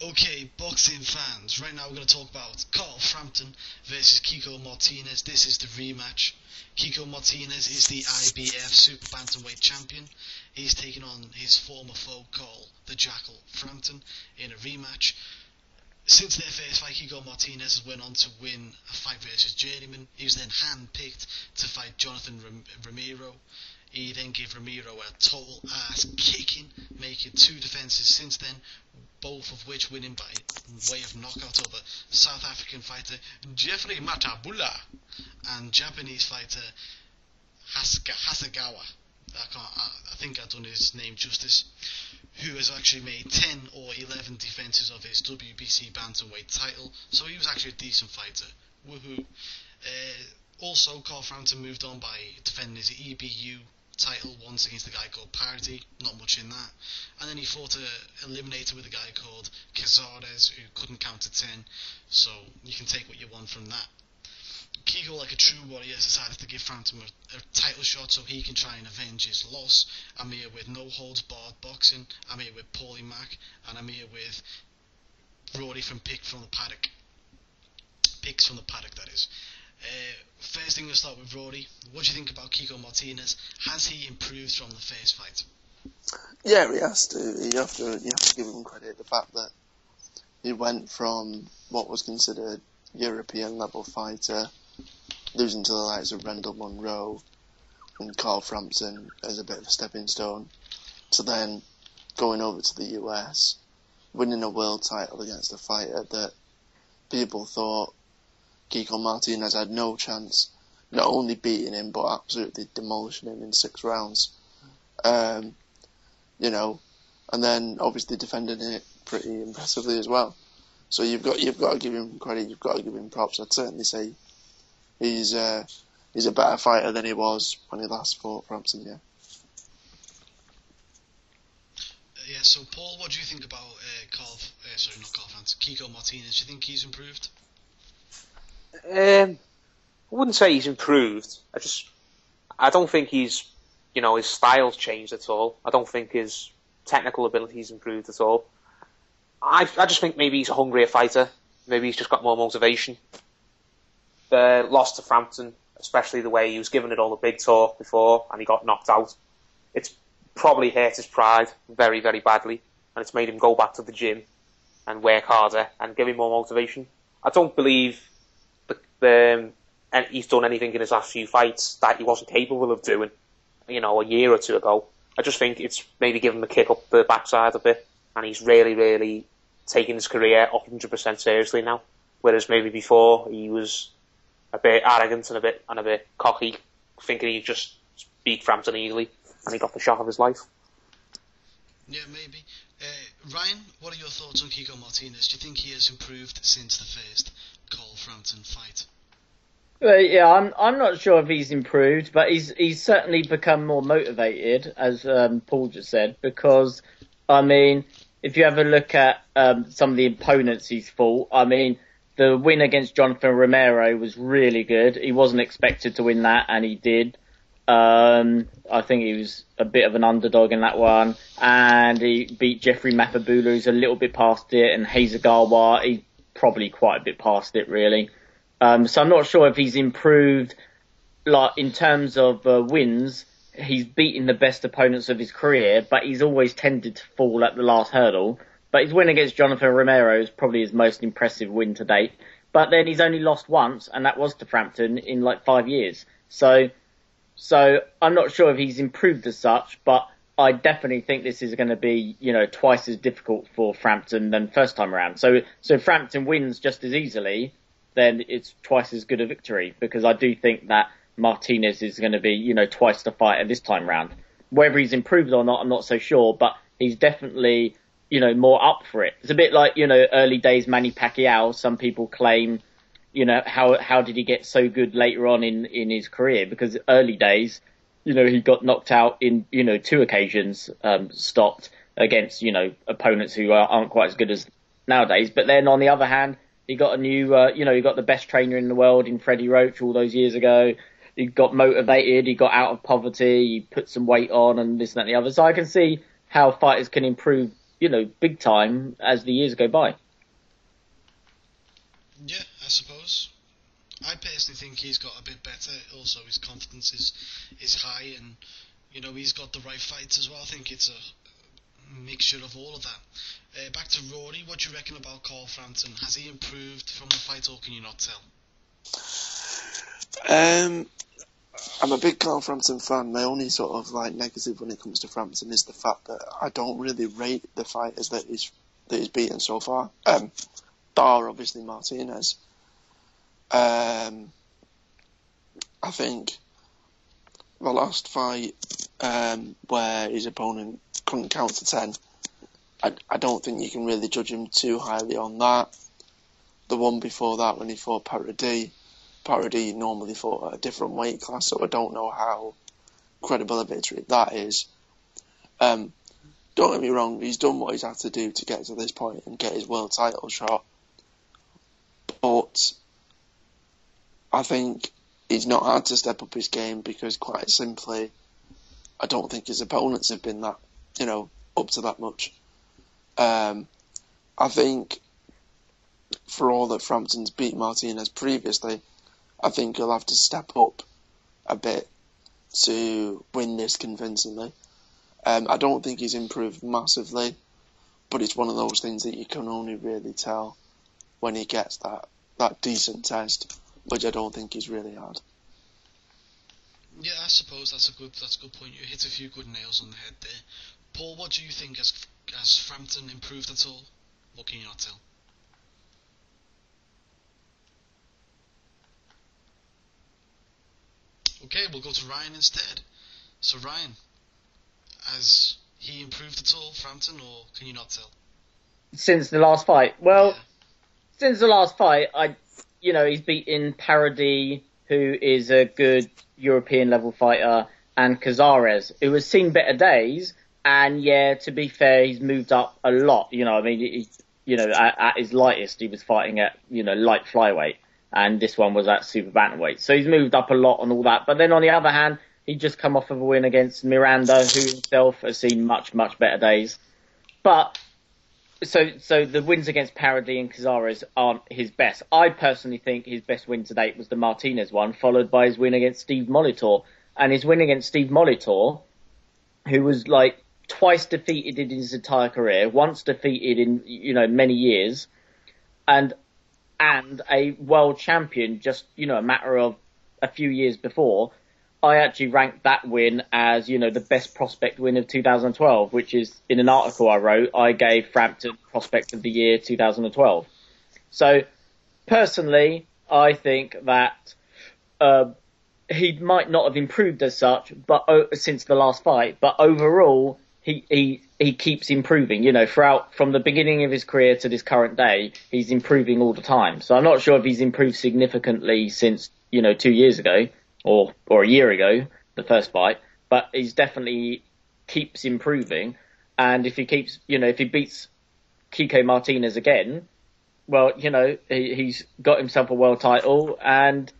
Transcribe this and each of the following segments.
Okay, boxing fans, right now we're going to talk about Carl Frampton versus Kiko Martinez. This is the rematch. Kiko Martinez is the IBF Super Bantamweight champion. He's taking on his former foe, Carl the Jackal Frampton, in a rematch. Since their first fight, Kiko Martinez has went on to win a fight versus Journeyman. He was then hand-picked to fight Jonathan Ramiro. He then gave Ramiro a total ass kicking, making two defences since then, both of which winning by way of knockout over South African fighter Jeffrey Matabula and Japanese fighter Hasegawa. I think I've done his name justice. Who has actually made 10 or 11 defences of his WBC bantamweight title, so he was actually a decent fighter. Woohoo! Also, Carl Frampton moved on by defending his EBU title once against a guy called Parody, not much in that. And then he fought a eliminator with a guy called Cazares, who couldn't count to 10, so you can take what you want from that. Kiko, like a true warrior, decided to give Frampton a title shot so he can try and avenge his loss. I'm here with No Holds Barred Boxing, I'm here with Paulie Mack, and I'm here with Rory from Picks from the Paddock, that is. First thing, we'll start with Rory. What do you think about Kiko Martinez? Has he improved from the first fight? Yeah, he has to. You have to give him credit. The fact that he went from what was considered European level fighter, losing to the likes of Rendell Monroe and Carl Frampton as a bit of a stepping stone, to then going over to the US, winning a world title against a fighter that people thought Kiko Martinez had no chance, not only beating him but absolutely demolishing him in 6 rounds. And then obviously defending it pretty impressively as well. So you've got to give him credit, you've got to give him props. I'd certainly say he's a better fighter than he was when he last fought Frampton, yeah. Yeah, so Paul, what do you think about Kiko Martinez? Do you think he's improved? I wouldn't say he's improved. I don't think his style's changed at all. I don't think his technical ability's improved at all. I just think maybe he's a hungrier fighter. Maybe he's just got more motivation. The loss to Frampton, especially the way he was giving it all the big talk before and he got knocked out, it's probably hurt his pride very, very badly, and it's made him go back to the gym and work harder and give him more motivation. I don't believe he's done anything in his last few fights that he wasn't capable of doing, a year or two ago. I just think it's maybe given him a kick up the backside a bit, and he's really, really taking his career 100% seriously now. Whereas maybe before he was a bit arrogant and a bit cocky, thinking he'd just beat Frampton easily, and he got the shot of his life. Yeah, maybe. Ryan, what are your thoughts on Kiko Martinez? Do you think he has improved since the first Carl Frampton fight? Well, yeah, I'm not sure if he's improved, but he's certainly become more motivated, as Paul just said, because, if you have a look at some of the opponents he's fought, the win against Jonathan Romero was really good. He wasn't expected to win that, and he did. I think he was a bit of an underdog in that one, and he beat Jeffrey Mafabula, who's a little bit past it, and Hasegawa, he's probably quite a bit past it, really. So I'm not sure if he's improved, like, in terms of wins. He's beaten the best opponents of his career, but he's always tended to fall at the last hurdle. But his win against Jonathan Romero is probably his most impressive win to date. But then he's only lost once, and that was to Frampton in like 5 years. So I'm not sure if he's improved as such, but I definitely think this is going to be, twice as difficult for Frampton than first time around. So if Frampton wins just as easily, then it's twice as good a victory, because I do think that Martinez is going to be, twice the fighter this time round. Whether he's improved or not, I'm not so sure, but he's definitely, more up for it. It's a bit like, early days Manny Pacquiao. Some people claim, how did he get so good later on in his career? Because early days, he got knocked out in, 2 occasions, stopped against, opponents who aren't quite as good as nowadays. But then on the other hand, he got a new, he got the best trainer in the world in Freddie Roach all those years ago. He got motivated, he got out of poverty, he put some weight on and this and that and the other. So I can see how fighters can improve big time as the years go by. Yeah, I suppose. I personally think he's got a bit better. Also, his confidence is high, and he's got the right fights as well. I think it's a mixture of all of that. Back to Rory, what do you reckon about Carl Frampton? Has he improved from the fight, or can you not tell? I'm a big Carl Frampton fan. My only sort of negative when it comes to Frampton is the fact that I don't really rate the fighters that he's beaten so far. Bar obviously Martinez. I think the last fight where his opponent couldn't count to 10, I don't think you can really judge him too highly on that. The one before that, when he fought Parody normally fought at a different weight class, so I don't know how credible a victory that is. Don't get me wrong, he's done what he's had to do to get to this point and get his world title shot, but I think he's not had to step up his game because, quite simply, I don't think his opponents have been that, up to that much. I think for all that Frampton's beat Martinez previously, I think he'll have to step up a bit to win this convincingly. I don't think he's improved massively, but it's one of those things that you can only really tell when he gets that decent test, which I don't think he's really had. Yeah, I suppose that's a good point. You hit a few good nails on the head there. Paul, what do you think? Has Frampton improved at all? What can you not tell? Okay, we'll go to Ryan instead. So Ryan, has he improved at all, Frampton, or can you not tell? Since the last fight? Well, since the last fight, he's beaten Parody, who is a good European level fighter, and Cazares, who has seen better days. And yeah, to be fair, he's moved up a lot. At his lightest, he was fighting at light flyweight, and this one was at super bantamweight. So he's moved up a lot and all that. But then on the other hand, he just come off of a win against Miranda, who himself has seen much, much better days. But so the wins against Parody and Cazares aren't his best. I personally think his best win to date was the Martinez one, followed by his win against Steve Molitor. And his win against Steve Molitor, who was twice defeated in his entire career, once defeated in many years, and a world champion just a matter of a few years before. I actually ranked that win as the best prospect win of 2012, which is, in an article I wrote, I gave Frampton Prospect of the Year 2012. So personally, I think that he might not have improved as such, but since the last fight, but overall he keeps improving. Throughout from the beginning of his career to this current day, he's improving all the time. So I'm not sure if he's improved significantly since 2 years ago or a year ago, the first fight, but he's definitely keeps improving. And if he keeps, if he beats Kiko Martinez again, well, he's got himself a world title, and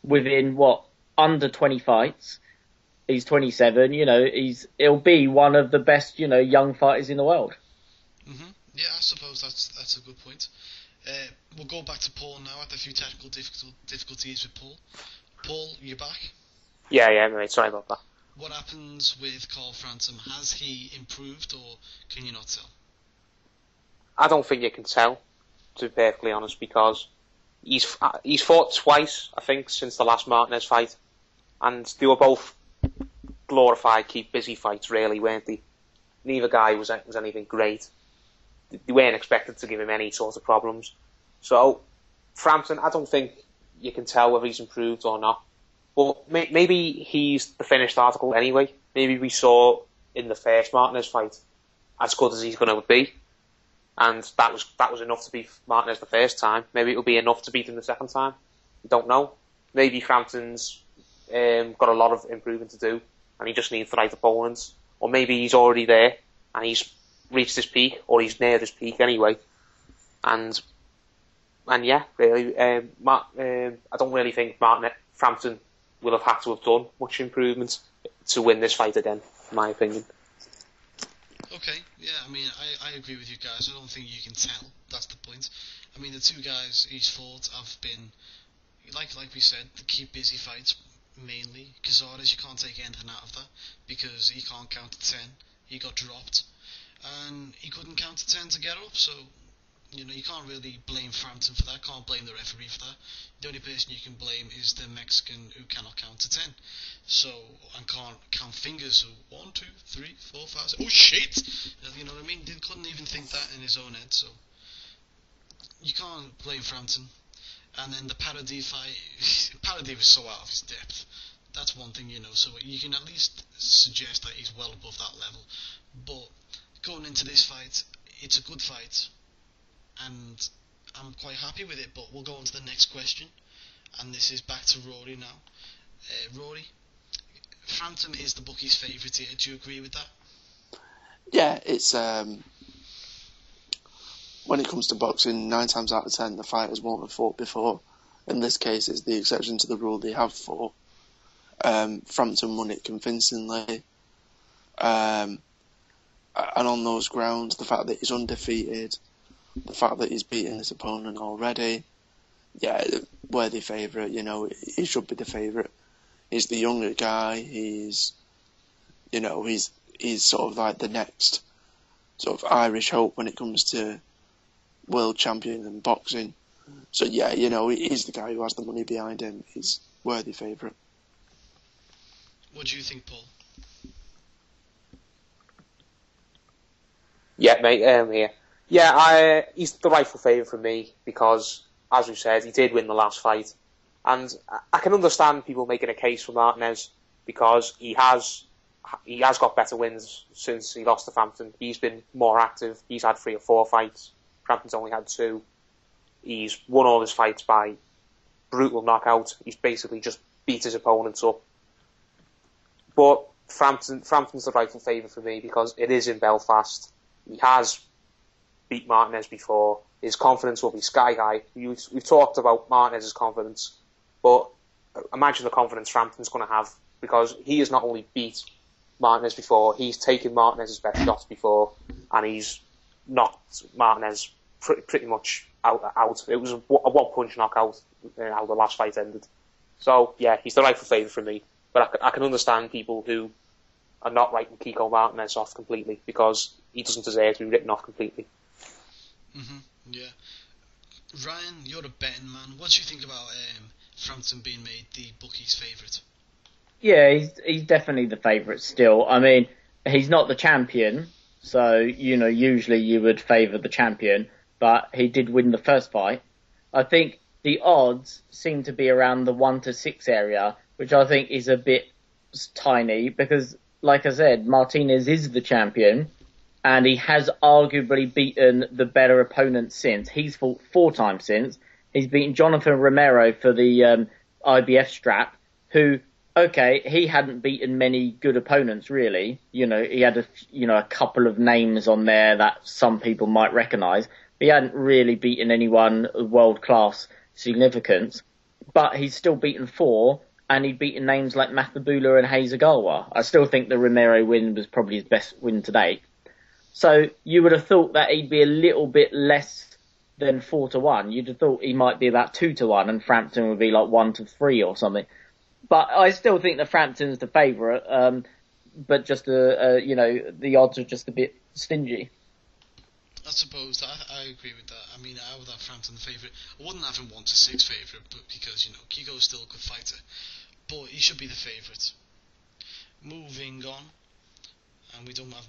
within under 20 fights. He's 27, he'll be one of the best, young fighters in the world. Mm-hmm. Yeah, I suppose that's a good point. We'll go back to Paul now. Had a few technical difficulties with Paul. Paul, you back? Yeah, mate, sorry about that. What happens with Carl Frampton? Has he improved, or can you not tell? I don't think you can tell, to be perfectly honest, because he's fought twice, I think, since the last Martinez fight, and they were both glorified, keep busy fights, really, weren't they? Neither guy was anything great. They weren't expected to give him any sort of problems. So, Frampton, I don't think you can tell whether he's improved or not. But maybe he's the finished article anyway. Maybe we saw in the first Martinez fight as good as he's going to be, and that was enough to beat Martinez the first time. Maybe it'll be enough to beat him the second time. We don't know. Maybe Frampton's got a lot of improvement to do, and he just needs the right opponents. Or maybe he's already there, and he's reached his peak, or he's near his peak anyway. And yeah, really, I don't really think Frampton will have had to have done much improvement to win this fight again, in my opinion. Okay, yeah, I mean, I agree with you guys. I don't think you can tell. That's the point. I mean, the two guys he's fought have been, like we said, the keep busy fights mainly. Cazares, you can't take anything out of that because he can't count to 10. He got dropped, and he couldn't count to 10 to get up, so you can't really blame Frampton for that, can't blame the referee for that. The only person you can blame is the Mexican who cannot count to 10. So, and can't count fingers, so 1, 2, 3, 4, 5, 6, oh shit! You know what I mean? He couldn't even think that in his own head, so you can't blame Frampton. And then the Paradis fight, Paradis was so out of his depth. That's one thing, so you can at least suggest that he's well above that level. But going into this fight, it's a good fight, and I'm quite happy with it. But we'll go on to the next question, and this is back to Rory now. Rory, Frampton is the bookies' favourite here. Do you agree with that? Yeah, it's when it comes to boxing, 9 times out of 10 the fighters won't have fought before. In this case, it's the exception to the rule. They have fought. Frampton won it convincingly, and on those grounds, the fact that he's undefeated, the fact that he's beaten his opponent already, yeah, worthy favourite. He should be the favourite. He's the younger guy. He's sort of like the next sort of Irish hope when it comes to world champion in boxing. So yeah, he's the guy who has the money behind him. He's worthy favourite. What do you think, Paul? Yeah, mate, here. Yeah, he's the rightful favourite for me because, as we said, he did win the last fight. And I can understand people making a case for Martinez because he has got better wins since he lost to Frampton. He's been more active. He's had 3 or 4 fights. Frampton's only had 2. He's won all his fights by brutal knockout. He's basically just beat his opponents up. But Frampton's the rightful favourite for me because it is in Belfast. He has beat Martinez before. His confidence will be sky high. We've talked about Martinez's confidence, but imagine the confidence Frampton's going to have because he has not only beat Martinez before, he's taken Martinez's best shots before, and he's knocked Martinez pretty much out. It was a one-punch knockout how the last fight ended. So, yeah, he's the rightful favourite for me. But I can understand people who are not writing Kiko Martinez off completely because he doesn't deserve to be written off completely. Yeah. Ryan, you're a betting man. What do you think about Frampton being made the bookies' favourite? Yeah, he's definitely the favourite still. I mean, he's not the champion, so, usually you would favour the champion, but he did win the first fight. I think the odds seem to be around the 1 to 6 area, which I think is a bit tiny because, like I said, Martinez is the champion and he has arguably beaten the better opponent since. He's fought 4 times since. He's beaten Jonathan Romero for the IBF strap, who, okay, he hadn't beaten many good opponents really. He had a couple of names on there that some people might recognise. He hadn't really beaten anyone of world-class significance, but he's still beaten 4. And he'd beaten names like Mathabula and Hasegawa. I still think the Romero win was probably his best win to date. So you would have thought that he'd be a little bit less than 4 to 1. You'd have thought he might be about 2 to 1 and Frampton would be like 1 to 3 or something. But I still think that Frampton's the favourite, but just, the odds are just a bit stingy. I suppose I agree with that. I mean, I would have Frampton the favourite. I wouldn't have him 1 to 6 favourite, but because Kiko's still a good fighter, but he should be the favourite. Moving on, and we don't have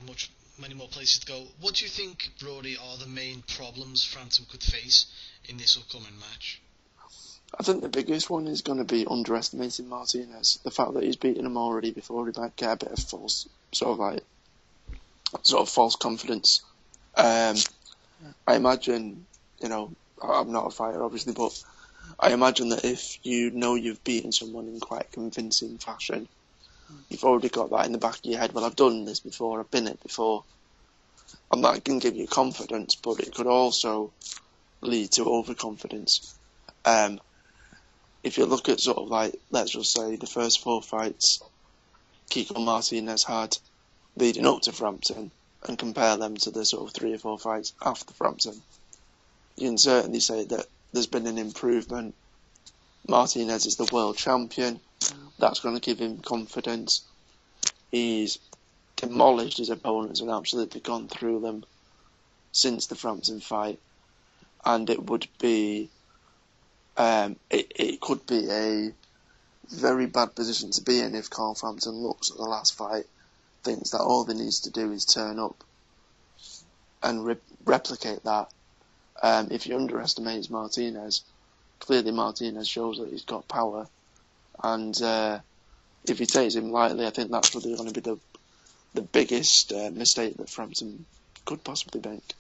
many more places to go. What do you think, Brody, are the main problems Frampton could face in this upcoming match? I think the biggest one is going to be underestimating Martinez. The fact that he's beaten him already before, he might get a bit of false confidence. I imagine, I'm not a fighter obviously, but I imagine that if you've beaten someone in quite convincing fashion, you've already got that in the back of your head. Well, I've done this before, I've been it before. And that can give you confidence, but it could also lead to overconfidence. If you look at let's just say the first 4 fights Kiko Martinez had leading up to Frampton, and compare them to the sort of 3 or 4 fights after Frampton, you can certainly say that there's been an improvement. Martinez is the world champion. That's going to give him confidence. He's demolished his opponents and absolutely gone through them since the Frampton fight. And it would be, it could be a very bad position to be in if Carl Frampton looks at the last fight, thinks that all he needs to do is turn up and replicate that. If he underestimates Martinez, clearly Martinez shows that he's got power, and if he takes him lightly, I think that's really going to be the biggest mistake that Frampton could possibly make.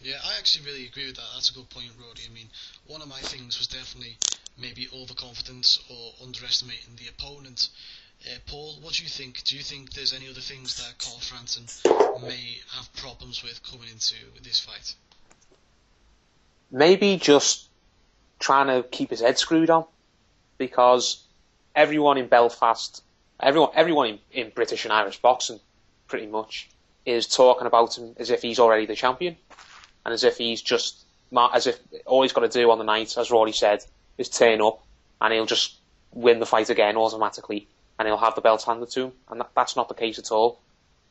Yeah, I actually really agree with that. That's a good point, Roddy. I mean, one of my things was definitely maybe overconfidence or underestimating the opponent. Paul, what do you think? Do you think there's any other things that Carl Frampton may have problems with coming into this fight? Maybe just trying to keep his head screwed on, because everyone in Belfast, everyone in British and Irish boxing, pretty much, is talking about him as if he's already the champion, and as if as if all he's got to do on the night, as Rory said, is turn up, and he'll just win the fight again automatically, and he'll have the belt handed to him, and that's not the case at all.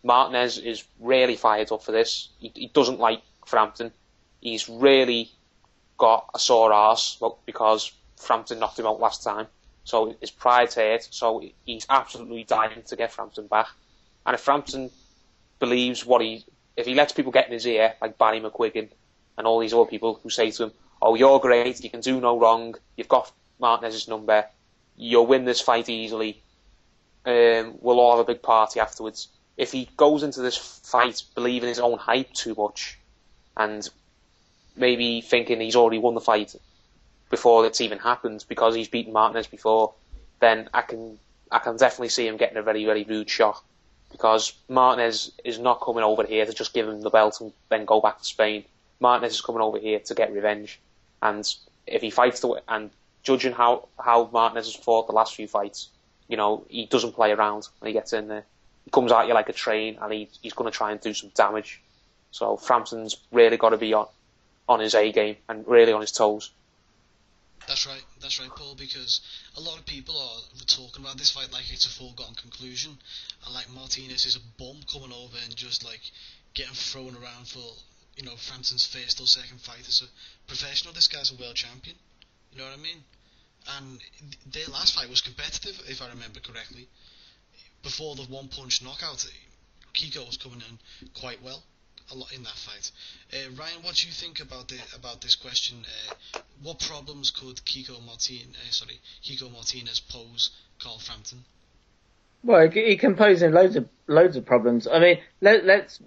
Martinez is really fired up for this. He doesn't like Frampton. He's really got a sore arse because Frampton knocked him out last time, so his pride's hurt, so he's absolutely dying to get Frampton back. And if Frampton believes if he lets people get in his ear, like Barry McGuigan and all these other people who say to him, oh, you're great, you can do no wrong, you've got Martinez's number, you'll win this fight easily, we'll all have a big party afterwards. If he goes into this fight believing his own hype too much, and maybe thinking he's already won the fight before it's even happened because he's beaten Martinez before, then I can definitely see him getting a very, very rude shock, because Martinez is not coming over here to just give him the belt and then go back to Spain. Martinez is coming over here to get revenge, and if he fights and judging how Martinez has fought the last few fights, he doesn't play around when he gets in there. He comes at you like a train, and he's going to try and do some damage. So Frampton's really got to be on his A game and really on his toes. That's right, Paul, because a lot of people are talking about this fight like it's a foregone conclusion, and like Martinez is a bum coming over and just like getting thrown around for, Frampton's first or second fight as a professional. This guy's a world champion, you know what I mean? And their last fight was competitive, if I remember correctly. Before the one-punch knockout, Kiko was coming in quite well a lot in that fight. Ryan, what do you think about this question? What problems could Kiko Martinez pose Carl Frampton? Well, he can pose him loads of problems. I mean, let's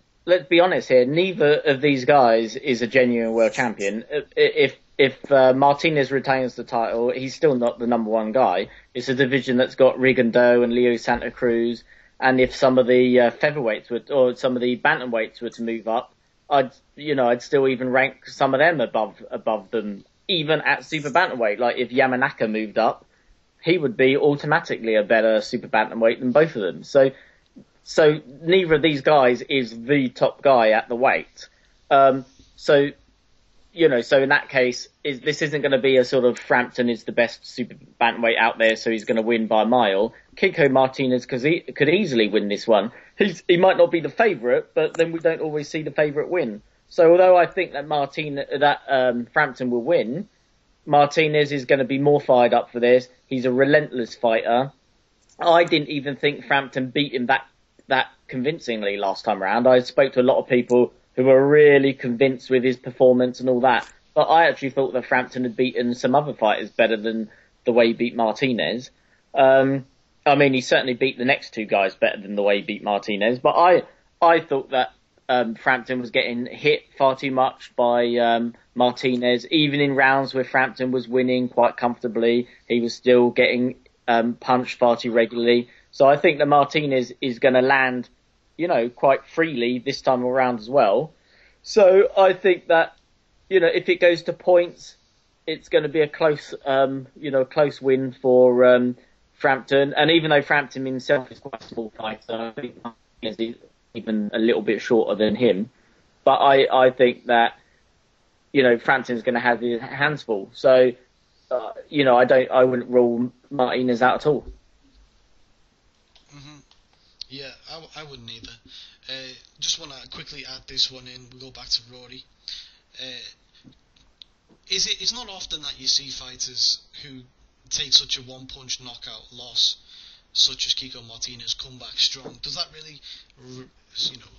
be honest here. Neither of these guys is a genuine world champion. If Martinez retains the title, he's still not the number one guy. It's a division that's got Rigondeaux and Leo Santa Cruz. And if some of the featherweights or some of the bantamweights were to move up, I'd still even rank some of them above them, even at super bantamweight. Like if Yamanaka moved up, he would be automatically a better super bantamweight than both of them. So neither of these guys is the top guy at the weight. So in that case, this isn't going to be a sort of Frampton is the best super bantamweight out there, so he's going to win by a mile. Kiko Martinez could easily win this one. He might not be the favourite, but then we don't always see the favourite win. So although I think that Frampton will win, Martinez is going to be more fired up for this. He's a relentless fighter. I didn't even think Frampton beat him that convincingly last time around. I spoke to a lot of people who were really convinced with his performance and all that. But I actually thought that Frampton had beaten some other fighters better than the way he beat Martinez. He certainly beat the next two guys better than the way he beat Martinez. But I thought that Frampton was getting hit far too much by Martinez. Even in rounds where Frampton was winning quite comfortably, he was still getting punched far too regularly. So I think that Martinez is going to land quite freely this time around as well. So I think that, if it goes to points, it's going to be a close win for Frampton. And even though Frampton himself is quite a small fighter, I think Martinez even a little bit shorter than him. But I think that, Frampton's going to have his hands full. So, I wouldn't rule Martinez out at all. Mm-hmm. Yeah, I wouldn't either. Just want to quickly add this one in. We'll go back to Rory. It's not often that you see fighters who take such a one-punch knockout loss, such as Kiko Martinez, come back strong. Does that really,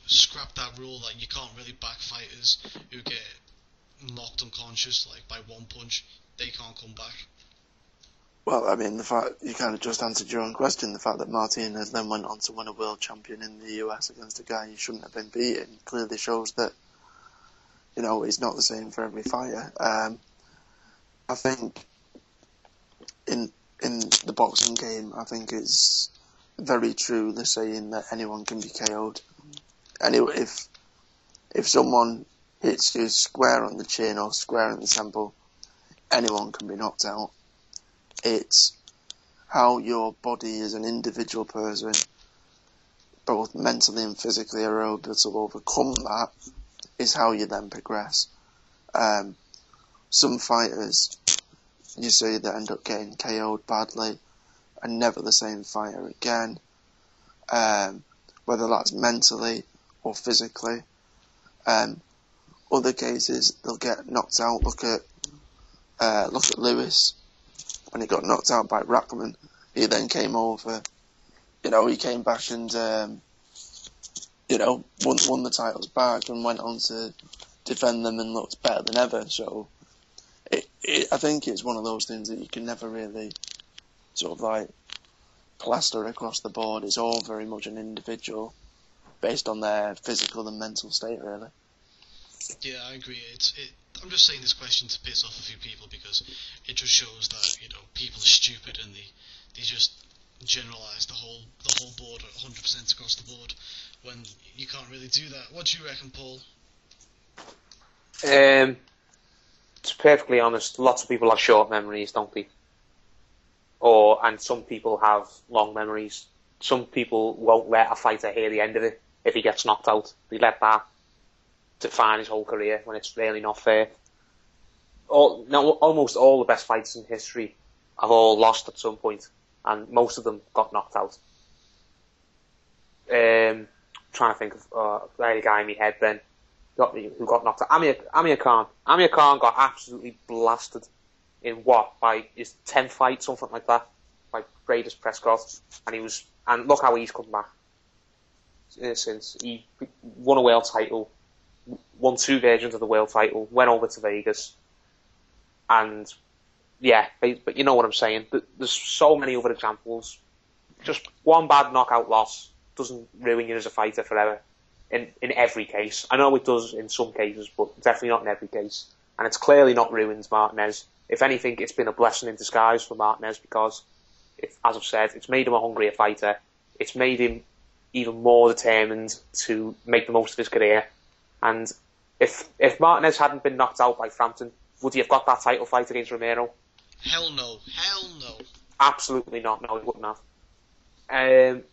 scrap that rule that you can't really back fighters who get knocked unconscious, like by one punch, they can't come back? Well, I mean, the fact you kind of just answered your own question. The fact that Martinez then went on to win a world champion in the US against a guy he shouldn't have been beating clearly shows that, it's not the same for every fighter. I think in the boxing game, I think it's very true the saying that anyone can be KO'd. Anyway, if someone hits you square on the chin or square in the temple, anyone can be knocked out. It's how your body as an individual person, both mentally and physically, are able to overcome that, is how you then progress. Some fighters, you see, that end up getting KO'd badly and never the same fighter again, whether that's mentally or physically. Other cases, they'll get knocked out. Look at Lewis. When he got knocked out by Rackman, he then came over. He came back and won the titles back and went on to defend them and looked better than ever. So I think it's one of those things that you can never really plaster across the board. It's all very much an individual based on their physical and mental state, really. Yeah, I agree. I'm just saying this question to piss off a few people because it just shows that people are stupid and they just generalise the whole board 100% across the board when you can't really do that. What do you reckon, Paul? To be perfectly honest, lots of people have short memories, don't they? And some people have long memories. Some people won't let a fighter hear the end of it if he gets knocked out. They let that define his whole career when it's really not fair. Almost all the best fighters in history have all lost at some point, and most of them got knocked out. Trying to think of the guy in my head then who got knocked out. Amir Khan. Amir Khan got absolutely blasted in by his 10th fight, something like that, by Braiders Prescott, and look how he's come back since. He won a world title, won 2 versions of the world title, went over to Vegas, and but you know what I'm saying. There's so many other examples. Just one bad knockout loss doesn't ruin you as a fighter forever. In every case, I know it does in some cases, but definitely not in every case. And it's clearly not ruined Martinez. If anything, it's been a blessing in disguise for Martinez because, as I've said, it's made him a hungrier fighter. It's made him even more determined to make the most of his career. And if Martinez hadn't been knocked out by Frampton, would he have got that title fight against Romero? Hell no. Absolutely not. No, he wouldn't have.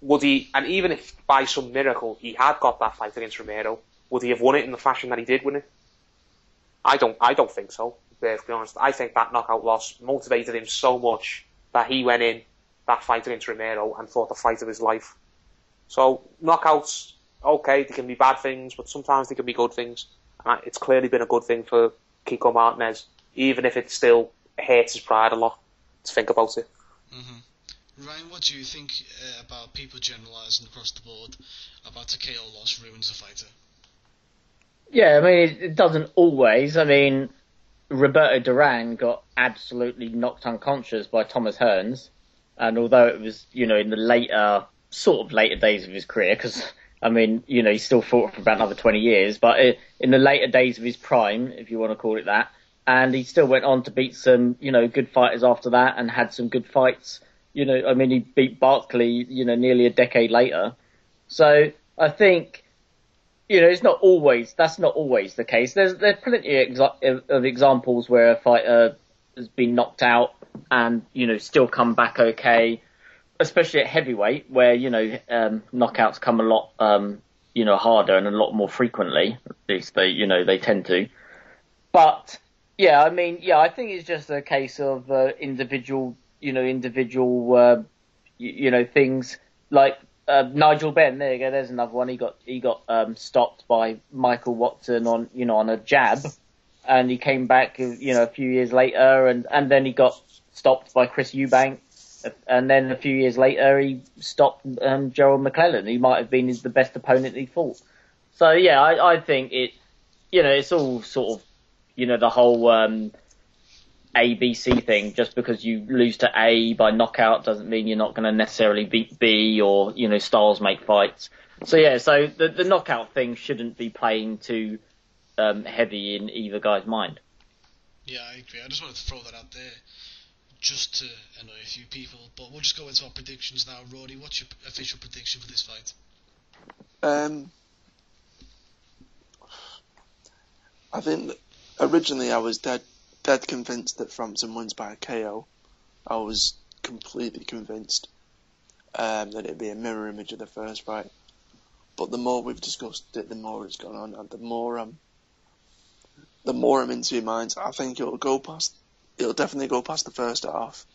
Would he? And even if by some miracle he had got that fight against Romero, would he have won it in the fashion that he did win it? I don't think so. To be honest, I think that knockout loss motivated him so much that he went in that fight against Romero and fought the fight of his life. So knockouts, okay, they can be bad things, but sometimes they can be good things. And it's clearly been a good thing for Kiko Martinez, even if it still hurts his pride a lot to think about it. Mm-hmm. Ryan, what do you think about people generalising across the board about a KO loss ruins a fighter? Yeah, I mean, it doesn't always. I mean, Roberto Duran got absolutely knocked unconscious by Thomas Hearns. And although it was, in the later days of his career, because, I mean, he still fought for about another 20 years, but in the later days of his prime, if you want to call it that, and he still went on to beat some, good fighters after that and had some good fights. I mean, he beat Barkley, nearly a decade later. So I think, that's not always the case. There's plenty of examples where a fighter has been knocked out and, still come back okay, especially at heavyweight where, knockouts come a lot, harder and a lot more frequently. At least they tend to. But yeah, I mean, yeah, I think it's just a case of individual things like Nigel Benn. There you go. There's another one. He got stopped by Michael Watson on a jab, and he came back a few years later, and then he got stopped by Chris Eubank, and then a few years later he stopped Gerald McClellan. He might have been the best opponent he fought. So yeah, I think it's all sort of the whole A, B, C thing. Just because you lose to A by knockout doesn't mean you're not going to necessarily beat B, or styles make fights. So yeah, so the knockout thing shouldn't be playing too heavy in either guy's mind. Yeah, I agree. I just wanted to throw that out there just to annoy a few people. But we'll just go into our predictions now. Rory, what's your official prediction for this fight? I think that originally I was dead convinced that Frampton wins by a KO. I was completely convinced that it'd be a mirror image of the first fight. But the more we've discussed it, the more it's gone on, and the more I'm into your minds. I think it'll definitely go past the first half.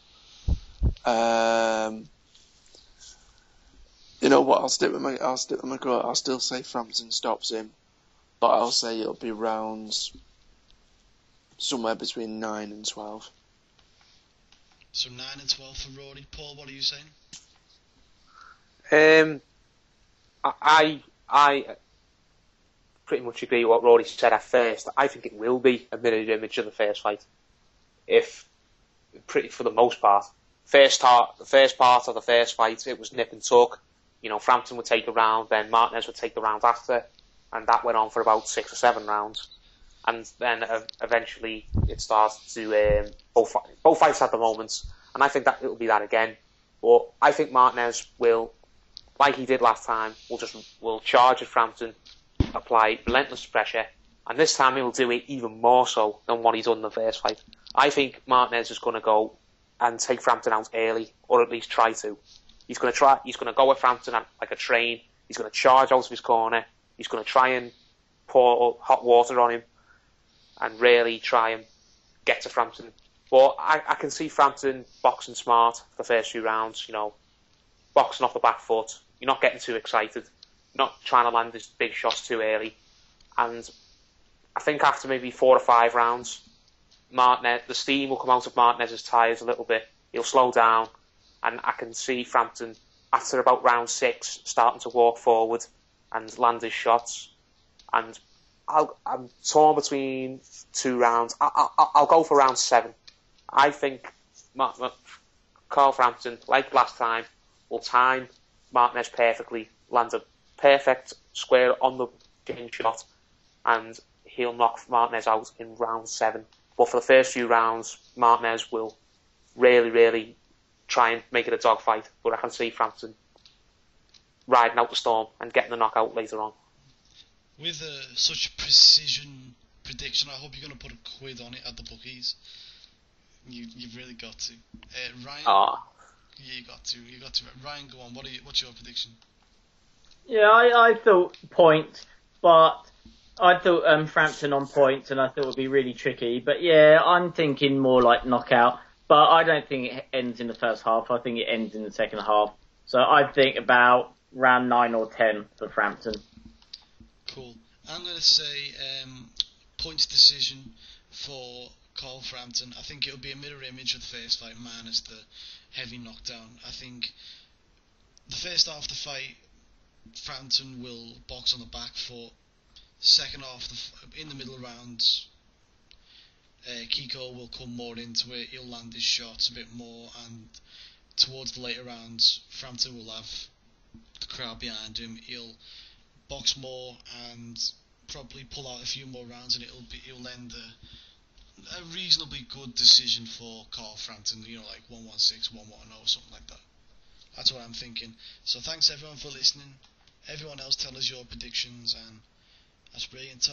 You know what? I'll stick with my quote. I'll still say Frampton stops him, but I'll say it'll be rounds somewhere between 9 and 12. So 9 and 12 for Rory. Paul, what are you saying? I pretty much agree with what Rory said at first. I think it will be a mirror image of the first fight. For the most part. The first part of the first fight, it was nip and tuck. Frampton would take a round, then Martinez would take the round after, and that went on for about 6 or 7 rounds. And then eventually it started to both fights had the moments, and I think that it'll be that again. But I think Martinez will, like he did last time, will charge at Frampton, apply relentless pressure, and this time he'll do it even more so than what he's done in the first fight. I think Martinez is going to go and take Frampton out early, or at least try to. He's going to go at Frampton like a train. He's going to charge out of his corner. He's going to try and pour hot water on him and really try and get to Frampton. But I can see Frampton boxing smart for the first few rounds, boxing off the back foot. You're not getting too excited. You're not trying to land these big shots too early. And I think after maybe 4 or 5 rounds, the steam will come out of Martinez's tyres a little bit. He'll slow down, and I can see Frampton, after about round 6, starting to walk forward and land his shots. And I'm torn between 2 rounds. I'll go for round 7. I think Carl Frampton, like last time, will time Martinez perfectly, lands a perfect square on the chin shot, and he'll knock Martinez out in round 7. But for the first few rounds, Martinez will really, really try and make it a dogfight. But I can see Frampton riding out the storm and getting the knockout later on. With such precision prediction, I hope you're going to put a quid on it at the bookies. You've really got to. Ryan? Yeah, you got to. Ryan, go on. What's your prediction? Yeah, I thought point, but I thought Frampton on points, and I thought it would be really tricky. But yeah, I'm thinking more like knockout. But I don't think it ends in the first half. I think it ends in the second half. So I think about round 9 or 10 for Frampton. Cool. I'm going to say points decision for Carl Frampton. I think it'll be a mirror image of the first fight, minus the heavy knockdown. I think the first half of the fight, Frampton will box on the back foot. Second half, in the middle rounds, Kiko will come more into it. He'll land his shots a bit more, and towards the later rounds, Frampton will have the crowd behind him. He'll box more and probably pull out a few more rounds, and it'll end a reasonably good decision for Carl Frampton. Like 116, 110, something like that. That's what I'm thinking. So thanks everyone for listening. Everyone else, tell us your predictions, and that's brilliant.